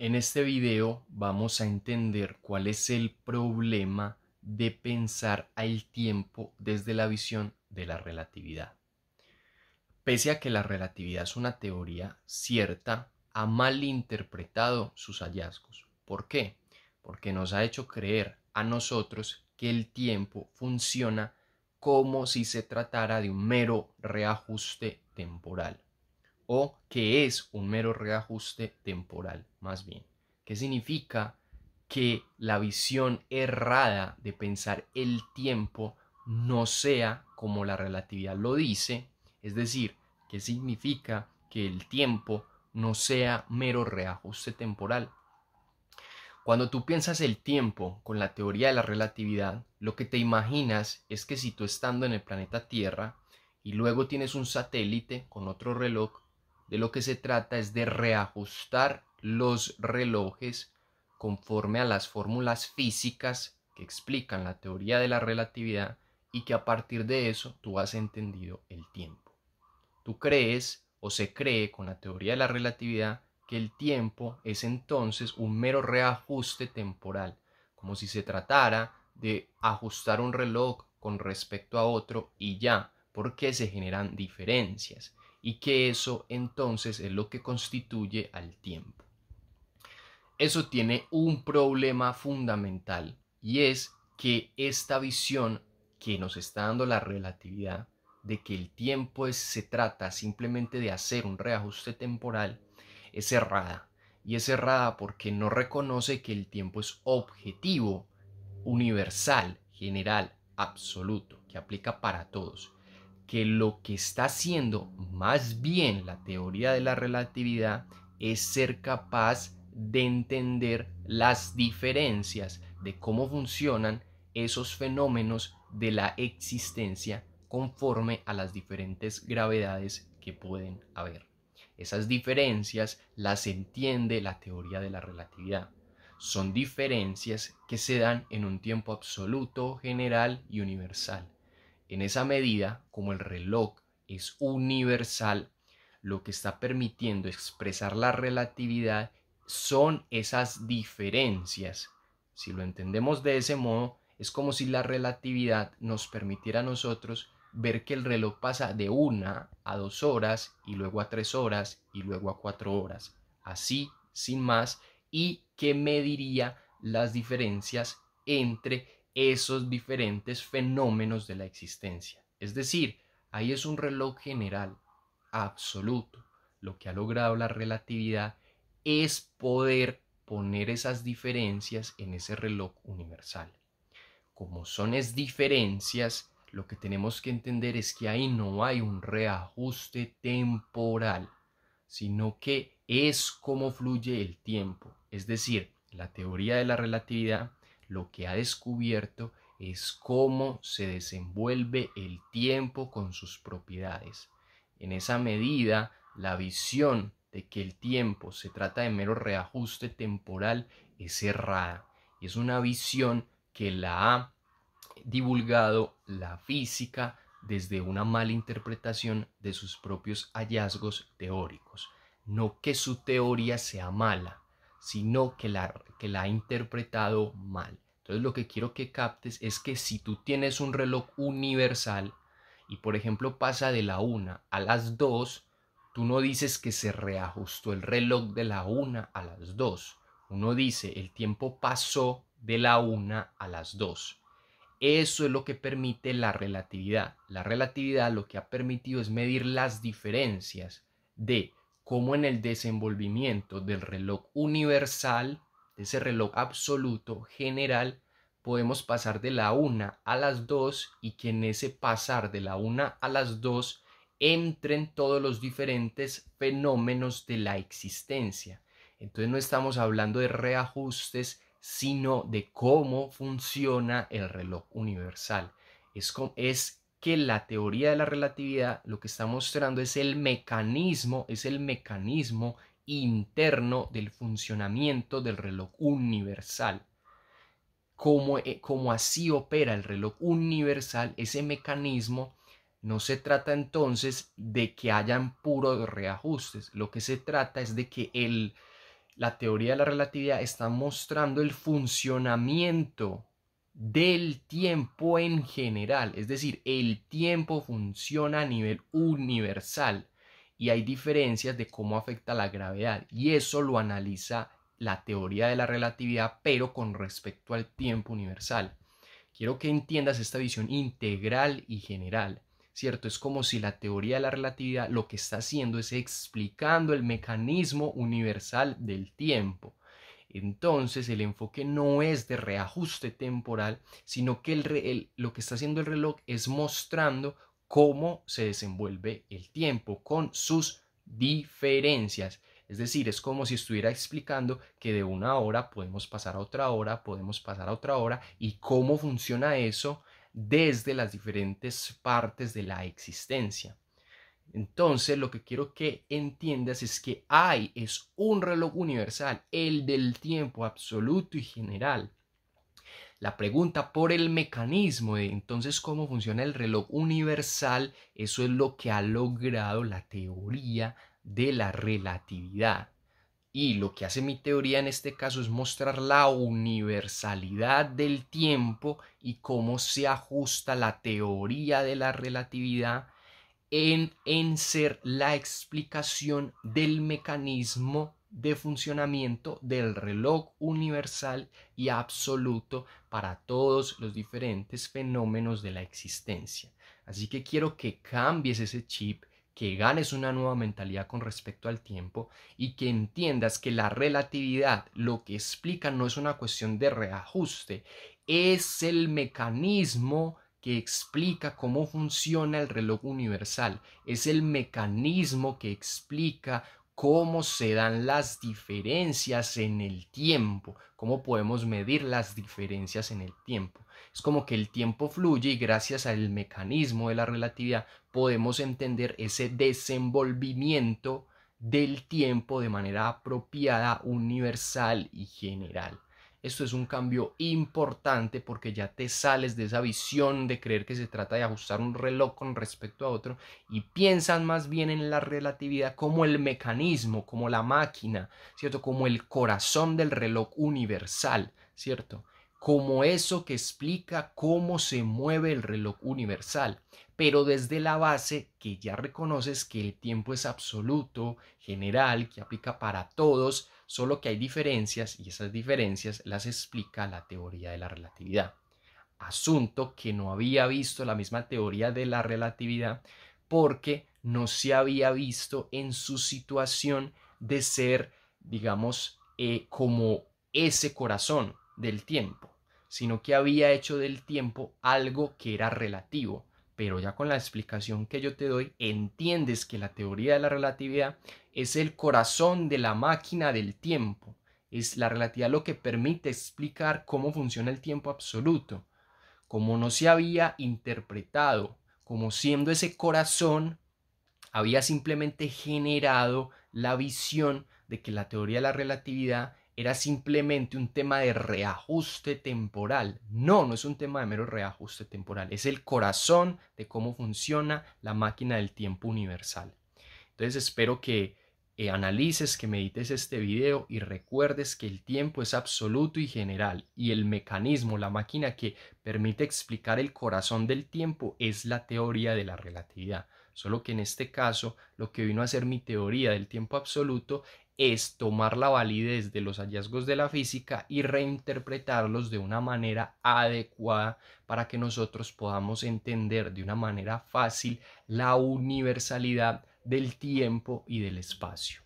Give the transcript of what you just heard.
En este video vamos a entender cuál es el problema de pensar al tiempo desde la visión de la relatividad. Pese a que la relatividad es una teoría cierta, ha malinterpretado sus hallazgos. ¿Por qué? Porque nos ha hecho creer a nosotros que el tiempo funciona como si se tratara de un mero reajuste temporal, o que es un mero reajuste temporal, más bien. ¿Qué significa? Que la visión errada de pensar el tiempo no sea como la relatividad lo dice, es decir, ¿qué significa? Que el tiempo no sea mero reajuste temporal. Cuando tú piensas el tiempo con la teoría de la relatividad, lo que te imaginas es que si tú estando en el planeta Tierra y luego tienes un satélite con otro reloj, de lo que se trata es de reajustar los relojes conforme a las fórmulas físicas que explican la teoría de la relatividad y que a partir de eso tú has entendido el tiempo. Tú crees o se cree con la teoría de la relatividad que el tiempo es entonces un mero reajuste temporal, como si se tratara de ajustar un reloj con respecto a otro y ya, porque se generan diferencias y que eso entonces es lo que constituye al tiempo. Eso tiene un problema fundamental y es que esta visión que nos está dando la relatividad de que el tiempo se trata simplemente de hacer un reajuste temporal es errada. Y es errada porque no reconoce que el tiempo es objetivo, universal, general, absoluto, que aplica para todos. Que lo que está haciendo más bien la teoría de la relatividad es ser capaz de entender las diferencias de cómo funcionan esos fenómenos de la existencia conforme a las diferentes gravedades que pueden haber. Esas diferencias las entiende la teoría de la relatividad. Son diferencias que se dan en un tiempo absoluto, general y universal. En esa medida, como el reloj es universal, lo que está permitiendo expresar la relatividad son esas diferencias. Si lo entendemos de ese modo, es como si la relatividad nos permitiera a nosotros ver que el reloj pasa de 1 a 2 horas y luego a 3 horas y luego a 4 horas, así, sin más, y que mediría las diferencias entre esos diferentes fenómenos de la existencia. Es decir, ahí es un reloj general, absoluto. Lo que ha logrado la relatividad es poder poner esas diferencias en ese reloj universal. Como son es diferencias, lo que tenemos que entender es que ahí no hay un reajuste temporal, sino que es cómo fluye el tiempo. Es decir, la teoría de la relatividad lo que ha descubierto es cómo se desenvuelve el tiempo con sus propiedades. En esa medida, la visión de que el tiempo se trata de mero reajuste temporal es errada y es una visión que la ha divulgado la física desde una mala interpretación de sus propios hallazgos teóricos. No que su teoría sea mala, sino que la ha interpretado mal. Entonces lo que quiero que captes es que si tú tienes un reloj universal y por ejemplo pasa de la 1 a las 2, tú no dices que se reajustó el reloj de la 1 a las 2. Uno dice el tiempo pasó de la 1 a las 2. Eso es lo que permite la relatividad. La relatividad lo que ha permitido es medir las diferencias de cómo en el desenvolvimiento del reloj universal, de ese reloj absoluto general, podemos pasar de la 1 a las 2 y que en ese pasar de la 1 a las 2 entren todos los diferentes fenómenos de la existencia. Entonces no estamos hablando de reajustes, sino de cómo funciona el reloj universal. Es que la teoría de la relatividad lo que está mostrando es el mecanismo interno del funcionamiento del reloj universal. Como así opera el reloj universal, ese mecanismo, no se trata entonces de que hayan puros reajustes. Lo que se trata es de que la teoría de la relatividad está mostrando el funcionamiento del tiempo en general, es decir, el tiempo funciona a nivel universal y hay diferencias de cómo afecta la gravedad, y eso lo analiza la teoría de la relatividad, pero con respecto al tiempo universal. Quiero que entiendas esta visión integral y general, ¿cierto? Es como si la teoría de la relatividad lo que está haciendo es explicando el mecanismo universal del tiempo. Entonces el enfoque no es de reajuste temporal, sino que lo que está haciendo el reloj es mostrando cómo se desenvuelve el tiempo con sus diferencias. Es decir, es como si estuviera explicando que de una hora podemos pasar a otra hora, podemos pasar a otra hora, y cómo funciona eso desde las diferentes partes de la existencia. Entonces, lo que quiero que entiendas es que es un reloj universal, el del tiempo absoluto y general. La pregunta por el mecanismo de entonces cómo funciona el reloj universal, eso es lo que ha logrado la teoría de la relatividad. Y lo que hace mi teoría en este caso es mostrar la universalidad del tiempo y cómo se ajusta la teoría de la relatividad en ser la explicación del mecanismo de funcionamiento del reloj universal y absoluto para todos los diferentes fenómenos de la existencia. Así que quiero que cambies ese chip, que ganes una nueva mentalidad con respecto al tiempo y que entiendas que la relatividad lo que explica no es una cuestión de reajuste, es el mecanismo que explica cómo funciona el reloj universal, es el mecanismo que explica cómo se dan las diferencias en el tiempo, cómo podemos medir las diferencias en el tiempo. Es como que el tiempo fluye y gracias al mecanismo de la relatividad podemos entender ese desenvolvimiento del tiempo de manera apropiada, universal y general. Esto es un cambio importante porque ya te sales de esa visión de creer que se trata de ajustar un reloj con respecto a otro y piensas más bien en la relatividad como el mecanismo, como la máquina, ¿cierto? Como el corazón del reloj universal, ¿cierto? Como eso que explica cómo se mueve el reloj universal, pero desde la base que ya reconoces que el tiempo es absoluto, general, que aplica para todos, solo que hay diferencias y esas diferencias las explica la teoría de la relatividad. Asunto que no había visto la misma teoría de la relatividad porque no se había visto en su situación de ser, digamos, como ese corazón del tiempo, sino que había hecho del tiempo algo que era relativo. Pero ya con la explicación que yo te doy, entiendes que la teoría de la relatividad es el corazón de la máquina del tiempo. Es la relatividad lo que permite explicar cómo funciona el tiempo absoluto. Como no se había interpretado como siendo ese corazón, había simplemente generado la visión de que la teoría de la relatividad era simplemente un tema de reajuste temporal. No, no es un tema de mero reajuste temporal, es el corazón de cómo funciona la máquina del tiempo universal. Entonces espero que analices, que medites este video y recuerdes que el tiempo es absoluto y general y el mecanismo, la máquina que permite explicar el corazón del tiempo es la teoría de la relatividad. Solo que en este caso lo que vino a ser mi teoría del tiempo absoluto es tomar la validez de los hallazgos de la física y reinterpretarlos de una manera adecuada para que nosotros podamos entender de una manera fácil la universalidad del tiempo y del espacio.